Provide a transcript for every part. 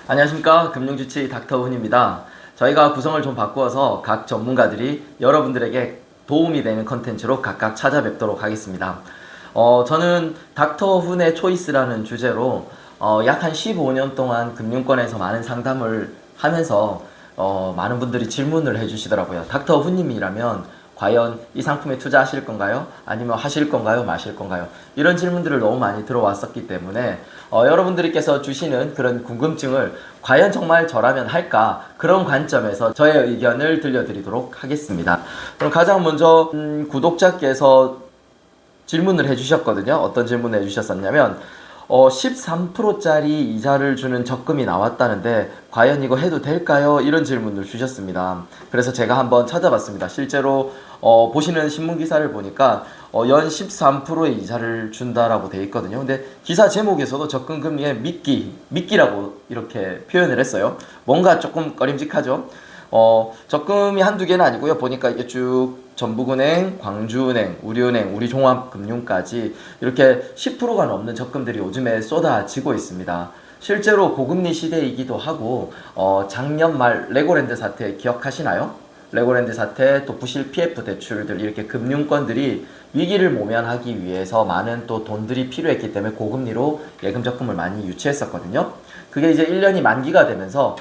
안녕하십니까. 금융주치 닥터훈입니다. 저희가 구성을 좀 바꾸어서 각 전문가들이 여러분들에게 도움이 되는 컨텐츠로 각각 찾아뵙도록 하겠습니다. 저는 닥터훈의 초이스라는 주제로 약 한 15년 동안 금융권에서 많은 상담을 하면서 많은 분들이 질문을 해주시더라고요. 닥터훈님이라면 과연 이 상품에 투자하실 건가요? 아니면 하실 건가요? 마실 건가요? 이런 질문들을 너무 많이 들어왔었기 때문에 여러분들께서 주시는 그런 궁금증을 과연 정말 저라면 할까? 그런 관점에서 저의 의견을 들려드리도록 하겠습니다. 그럼 가장 먼저 구독자께서 질문을 해주셨거든요. 어떤 질문을 해주셨었냐면 13%짜리 이자를 주는 적금이 나왔다는데 과연 이거 해도 될까요? 이런 질문을 주셨습니다. 그래서 제가 한번 찾아봤습니다. 실제로 보시는 신문 기사를 보니까 연 13%의 이자를 준다라고 되어 있거든요. 근데 기사 제목에서도 적금 금리에 미끼라고 이렇게 표현을 했어요. 뭔가 조금 꺼림직하죠. 적금이 한두 개는 아니고요. 보니까 이게 쭉 전북은행, 광주은행, 우리은행, 우리종합금융까지 이렇게 10%가 넘는 적금들이 요즘에 쏟아지고 있습니다. 실제로 고금리 시대이기도 하고 작년 말 레고랜드 사태 기억하시나요? 레고랜드 사태, 또 부실 PF 대출들 이렇게 금융권들이 위기를 모면하기 위해서 많은 또 돈들이 필요했기 때문에 고금리로 예금 적금을 많이 유치했었거든요. 그게 이제 1년이 만기가 되면서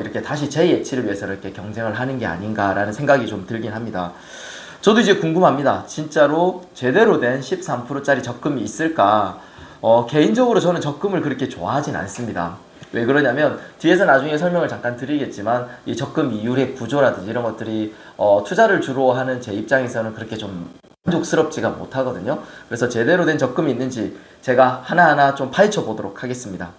이렇게 다시 재예치를 위해서 이렇게 경쟁을 하는 게 아닌가라는 생각이 좀 들긴 합니다. 저도 이제 궁금합니다. 진짜로 제대로 된 13%짜리 적금이 있을까? 개인적으로 저는 적금을 그렇게 좋아하진 않습니다. 왜 그러냐면 뒤에서 나중에 설명을 잠깐 드리겠지만 이 적금 이율의 구조라든지 이런 것들이 투자를 주로 하는 제 입장에서는 그렇게 좀 만족스럽지가 못하거든요. 그래서 제대로 된 적금이 있는지 제가 하나하나 좀 파헤쳐 보도록 하겠습니다.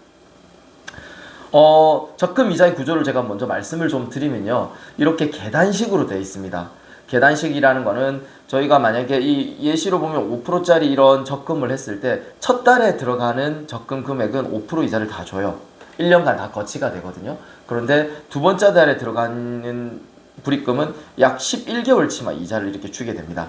적금 이자의 구조를 제가 먼저 말씀을 좀 드리면요. 이렇게 계단식으로 되어 있습니다. 계단식이라는 거는 저희가 만약에 이 예시로 보면 5%짜리 이런 적금을 했을 때 첫 달에 들어가는 적금 금액은 5% 이자를 다 줘요. 1년간 다 거치가 되거든요. 그런데 두 번째 달에 들어가는 불입금은 약 11개월치만 이자를 이렇게 주게 됩니다.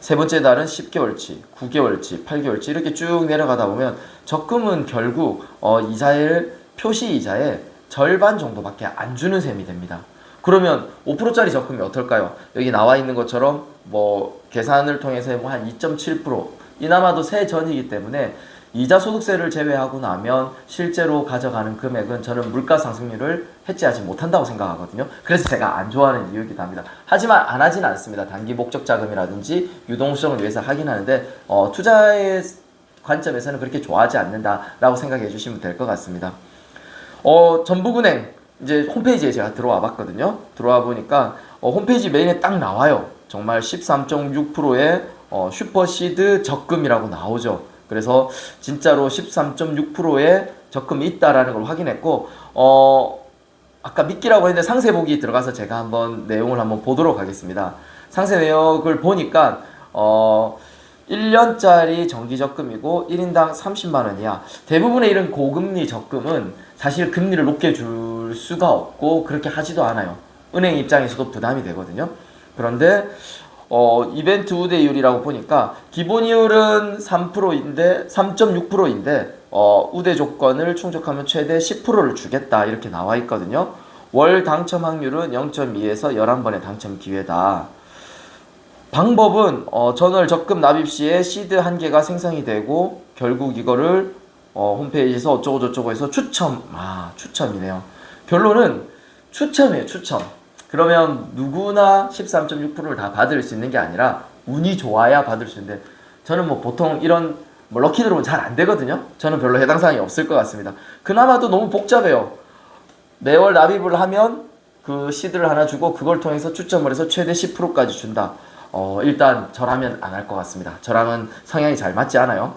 세 번째 달은 10개월치, 9개월치, 8개월치 이렇게 쭉 내려가다 보면 적금은 결국 이자를 표시이자의 절반 정도밖에 안 주는 셈이 됩니다. 그러면 5%짜리 적금이 어떨까요? 여기 나와 있는 것처럼 뭐 계산을 통해서 한 2.7% 이나마도 세 전이기 때문에 이자 소득세를 제외하고 나면 실제로 가져가는 금액은 저는 물가 상승률을 해지하지 못한다고 생각하거든요. 그래서 제가 안 좋아하는 이유이기도 합니다. 하지만 안 하지는 않습니다. 단기 목적 자금이라든지 유동성을 위해서 하긴 하는데 투자의 관점에서는 그렇게 좋아하지 않는다라고 생각해 주시면 될 것 같습니다. 전북은행 이제 홈페이지에 제가 들어와 봤거든요. 들어와 보니까 홈페이지 메인에 딱 나와요. 정말 13.6%의 슈퍼시드 적금이라고 나오죠. 그래서 진짜로 13.6%의 적금이 있다라는 걸 확인했고 아까 미끼라고 했는데 상세 보기 들어가서 제가 한번 내용을 한번 보도록 하겠습니다. 상세 내역을 보니까 1년짜리 정기적금이고 1인당 30만원이야. 대부분의 이런 고금리 적금은 사실 금리를 높게 줄 수가 없고 그렇게 하지도 않아요. 은행 입장에서도 부담이 되거든요. 그런데 이벤트 우대율이라고 보니까 기본 이율은 3%인데 3.6%인데 우대 조건을 충족하면 최대 10%를 주겠다 이렇게 나와 있거든요. 월 당첨 확률은 0.2에서 11번의 당첨 기회다. 방법은 전월 적금 납입 시에 시드 한 개가 생성이 되고 결국 이거를 홈페이지에서 어쩌고저쩌고 해서 추첨이네요. 결론은 추첨이에요. 추첨. 그러면 누구나 13.6%를 다 받을 수 있는 게 아니라 운이 좋아야 받을 수 있는데 저는 뭐 보통 이런 럭키 드로우는 잘 안 되거든요. 저는 별로 해당 사항이 없을 것 같습니다. 그나마도 너무 복잡해요. 매월 납입을 하면 그 시드를 하나 주고 그걸 통해서 추첨을 해서 최대 10%까지 준다. 일단 저라면 안 할 것 같습니다. 저랑은 성향이 잘 맞지 않아요.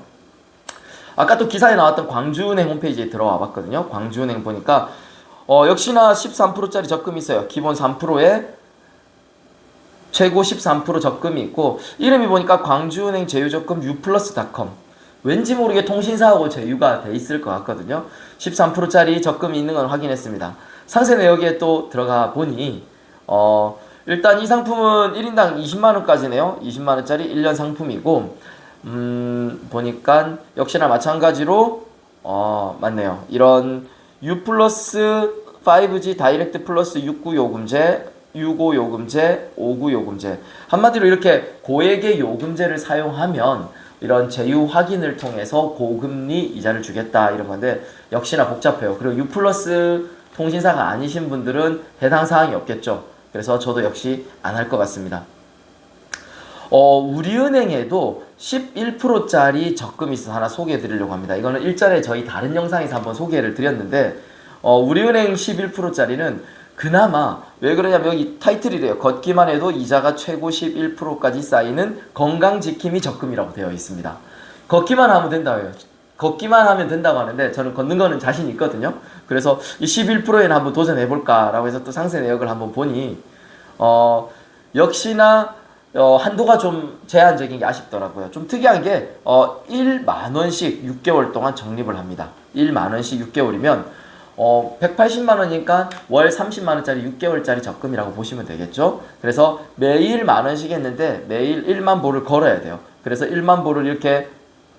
아까 또 기사에 나왔던 광주은행 홈페이지에 들어와 봤거든요. 광주은행 보니까 역시나 13%짜리 적금이 있어요. 기본 3%에 최고 13% 적금이 있고 이름이 보니까 광주은행 제휴적금 uplus.com 왠지 모르게 통신사하고 제휴가 돼 있을 것 같거든요. 13%짜리 적금이 있는 건 확인했습니다. 상세 내역에 또 들어가 보니 일단 이 상품은 1인당 20만원까지네요. 20만원짜리 1년 상품이고 보니까 역시나 마찬가지로 맞네요. 이런 U 플러스 5G 다이렉트 플러스 69 요금제, 65 요금제, 59 요금제. 한마디로 이렇게 고액의 요금제를 사용하면 이런 제휴 확인을 통해서 고금리 이자를 주겠다 이런 건데 역시나 복잡해요. 그리고 U 플러스 통신사가 아니신 분들은 해당 사항이 없겠죠. 그래서 저도 역시 안 할 것 같습니다. 우리은행에도 11%짜리 적금이 있어서 하나 소개해 드리려고 합니다. 이거는 일전에 저희 다른 영상에서 한번 소개를 드렸는데 우리은행 11%짜리는 그나마 왜 그러냐면 여기 타이틀이래요. 걷기만 해도 이자가 최고 11%까지 쌓이는 건강지킴이 적금이라고 되어 있습니다. 걷기만 하면 된다고요. 걷기만 하면 된다고 하는데 저는 걷는 거는 자신 있거든요. 그래서 이 11%에는 한번 도전해 볼까 라고 해서 또 상세 내역을 한번 보니 역시나 한도가 좀 제한적인 게 아쉽더라고요. 좀 특이한 게 1만 원씩 6개월 동안 적립을 합니다. 1만 원씩 6개월이면 180만 원이니까 월 30만 원짜리 6개월짜리 적금이라고 보시면 되겠죠. 그래서 매일 만 원씩 했는데 매일 1만 보를 걸어야 돼요. 그래서 1만 보를 이렇게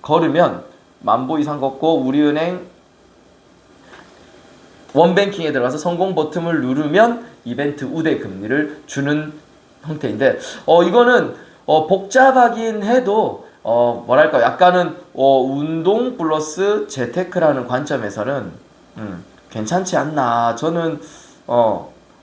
걸으면 만보 이상 걷고 우리은행 원뱅킹에 들어가서 성공 버튼을 누르면 이벤트 우대 금리를 주는 형태인데 이거는 복잡하긴 해도 뭐랄까 약간은 운동 플러스 재테크라는 관점에서는 괜찮지 않나. 저는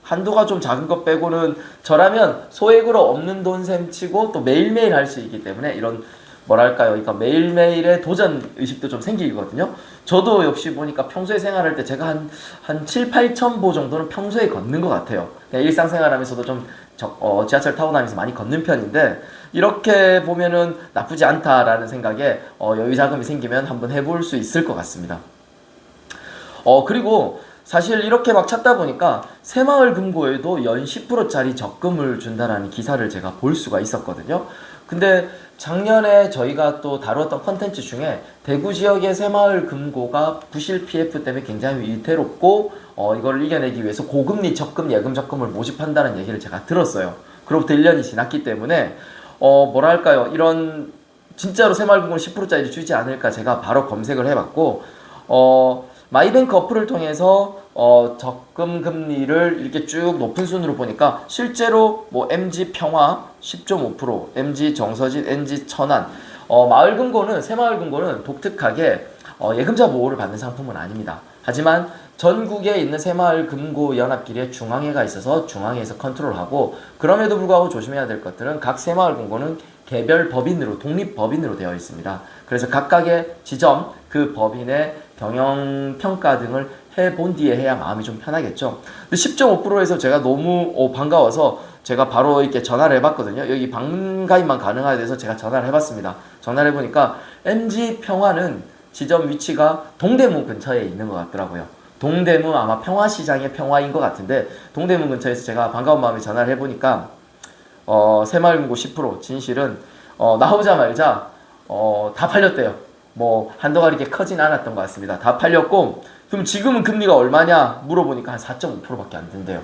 한도가 좀 작은 것 빼고는 저라면 소액으로 없는 돈 셈치고 또 매일매일 할 수 있기 때문에 이런 뭐랄까요, 그러니까 매일매일의 도전 의식도 좀 생기거든요. 저도 역시 보니까 평소에 생활할 때 제가 한 7, 8천 보 정도는 평소에 걷는 것 같아요. 그냥 일상생활하면서도 좀 지하철 타고 다니면서 많이 걷는 편인데 이렇게 보면은 나쁘지 않다라는 생각에 여유 자금이 생기면 한번 해볼 수 있을 것 같습니다. 그리고 사실 이렇게 막 찾다 보니까 새마을금고에도 연 10%짜리 적금을 준다라는 기사를 제가 볼 수가 있었거든요. 근데 작년에 저희가 또 다루었던 컨텐츠 중에 대구 지역의 새마을금고가 부실 PF 때문에 굉장히 위태롭고 이걸 이겨내기 위해서 고금리 적금, 예금 적금을 모집한다는 얘기를 제가 들었어요. 그로부터 1년이 지났기 때문에 뭐랄까요, 이런 진짜로 새마을금고는 10%짜리 주지 않을까 제가 바로 검색을 해봤고 마이뱅크 어플을 통해서 적금 금리를 이렇게 쭉 높은 순으로 보니까 실제로 뭐 MG 평화 10.5%, MG 정서진, NG 천안, 마을금고는 새마을금고는 독특하게 예금자 보호를 받는 상품은 아닙니다. 하지만 전국에 있는 새마을금고 연합끼리의 중앙회가 있어서 중앙회에서 컨트롤하고 그럼에도 불구하고 조심해야 될 것들은 각 새마을금고는 개별 법인으로 독립법인으로 되어 있습니다. 그래서 각각의 지점 그 법인의 경영평가 등을 해본 뒤에 해야 마음이 좀 편하겠죠. 근데 10.5%에서 제가 너무 반가워서 제가 바로 이렇게 전화를 해봤거든요. 여기 방문 가입만 가능하게 돼서 제가 전화를 해봤습니다. 전화를 해보니까 MG 평화는 지점 위치가 동대문 근처에 있는 것 같더라고요. 동대문 아마 평화시장의 평화인 것 같은데 동대문 근처에서 제가 반가운 마음에 전화를 해보니까 새마을금고 10% 진실은 나오자마자 다 팔렸대요. 뭐 한도가 이렇게 커진 않았던 것 같습니다. 다 팔렸고 그럼 지금은 금리가 얼마냐 물어보니까 한 4.5%밖에 안 된대요.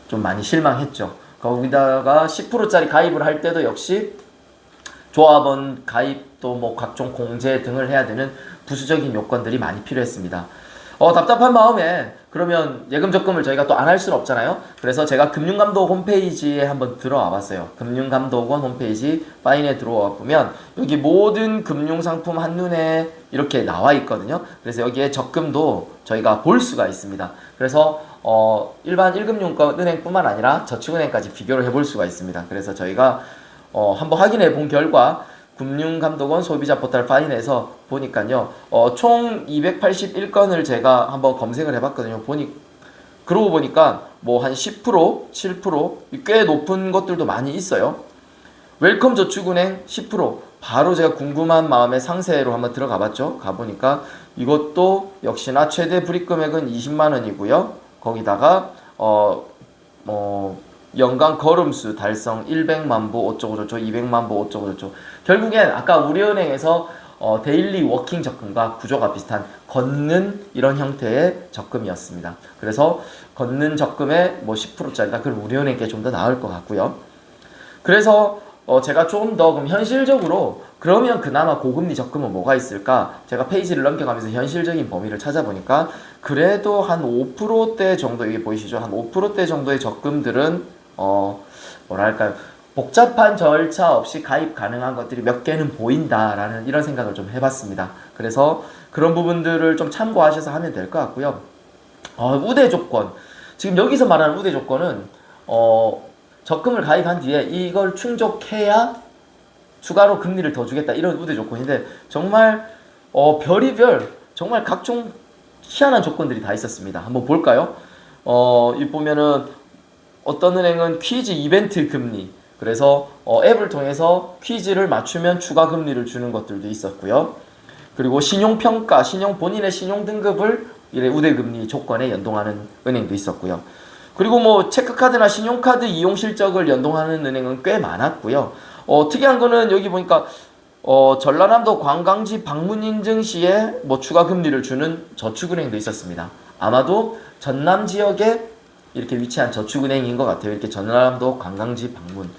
좀 많이 실망했죠. 거기다가 10%짜리 가입을 할 때도 역시 조합원 가입도 뭐 각종 공제 등을 해야 되는 부수적인 요건들이 많이 필요했습니다. 답답한 마음에 그러면 예금 적금을 저희가 또 안 할 수는 없잖아요. 그래서 제가 금융감독 홈페이지에 한번 들어와 봤어요. 금융감독원 홈페이지 파인에 들어와 보면 여기 모든 금융상품 한눈에 이렇게 나와 있거든요. 그래서 여기에 적금도 저희가 볼 수가 있습니다. 그래서 일반 1금융권 은행뿐만 아니라 저축은행까지 비교를 해볼 수가 있습니다. 그래서 저희가 한번 확인해 본 결과 금융감독원 소비자 포털 파인에서 보니까요, 총 281건을 제가 한번 검색을 해봤거든요. 그러고 보니까 뭐 한 10%, 7%, 꽤 높은 것들도 많이 있어요. 웰컴 저축은행 10%, 바로 제가 궁금한 마음에 상세로 한번 들어가 봤죠. 가보니까 이것도 역시나 최대 불입 금액은 20만원이고요. 거기다가, 연간 걸음수 달성 100만 보 어쩌고저쩌고 200만 보 어쩌고저쩌고 결국엔 아까 우리은행에서 데일리 워킹 적금과 구조가 비슷한 걷는 이런 형태의 적금이었습니다. 그래서 걷는 적금에 뭐 10%짜리다. 그럼 우리은행께 좀 더 나을 것 같고요. 그래서 제가 좀 더 그럼 현실적으로 그러면 그나마 고금리 적금은 뭐가 있을까? 제가 페이지를 넘겨가면서 현실적인 범위를 찾아보니까 그래도 한 5%대 정도, 이게 보이시죠? 한 5%대 정도의 적금들은 뭐랄까요? 복잡한 절차 없이 가입 가능한 것들이 몇 개는 보인다라는 이런 생각을 좀 해봤습니다. 그래서 그런 부분들을 좀 참고하셔서 하면 될 것 같고요. 우대 조건. 지금 여기서 말하는 우대 조건은 적금을 가입한 뒤에 이걸 충족해야 추가로 금리를 더 주겠다 이런 우대 조건인데 정말 별의별 정말 각종 희한한 조건들이 다 있었습니다. 한번 볼까요? 이 보면은 어떤 은행은 퀴즈 이벤트 금리, 그래서 앱을 통해서 퀴즈를 맞추면 추가 금리를 주는 것들도 있었고요. 그리고 신용평가, 본인의 신용 등급을 우대금리 조건에 연동하는 은행도 있었고요. 그리고 뭐 체크카드나 신용카드 이용 실적을 연동하는 은행은 꽤 많았고요. 특이한 거는 여기 보니까 전라남도 관광지 방문 인증 시에 뭐 추가 금리를 주는 저축은행도 있었습니다. 아마도 전남 지역에 이렇게 위치한 저축은행인 것 같아요. 이렇게 전라남도 관광지 방문.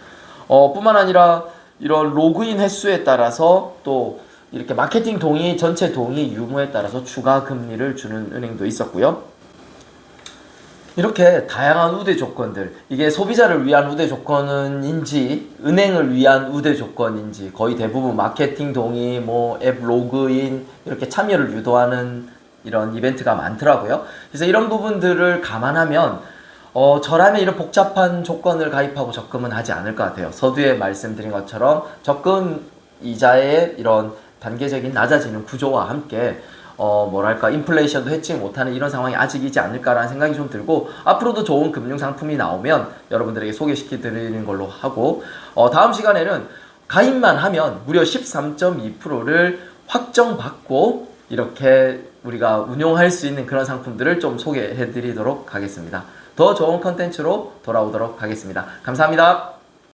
뿐만 아니라 이런 로그인 횟수에 따라서 또 이렇게 마케팅 동의, 전체 동의 유무에 따라서 추가 금리를 주는 은행도 있었고요. 이렇게 다양한 우대 조건들, 이게 소비자를 위한 우대 조건인지 은행을 위한 우대 조건인지 거의 대부분 마케팅 동의, 뭐 앱 로그인 이렇게 참여를 유도하는 이런 이벤트가 많더라고요. 그래서 이런 부분들을 감안하면 저라면 이런 복잡한 조건을 가입하고 적금은 하지 않을 것 같아요. 서두에 말씀드린 것처럼 적금 이자의 이런 단계적인 낮아지는 구조와 함께 뭐랄까 인플레이션도 해치 못하는 이런 상황이 아직이지 않을까라는 생각이 좀 들고, 앞으로도 좋은 금융 상품이 나오면 여러분들에게 소개시켜 드리는 걸로 하고, 다음 시간에는 가입만 하면 무려 13.2%를 확정받고 이렇게 우리가 운용할 수 있는 그런 상품들을 좀 소개해 드리도록 하겠습니다. 더 좋은 컨텐츠로 돌아오도록 하겠습니다. 감사합니다.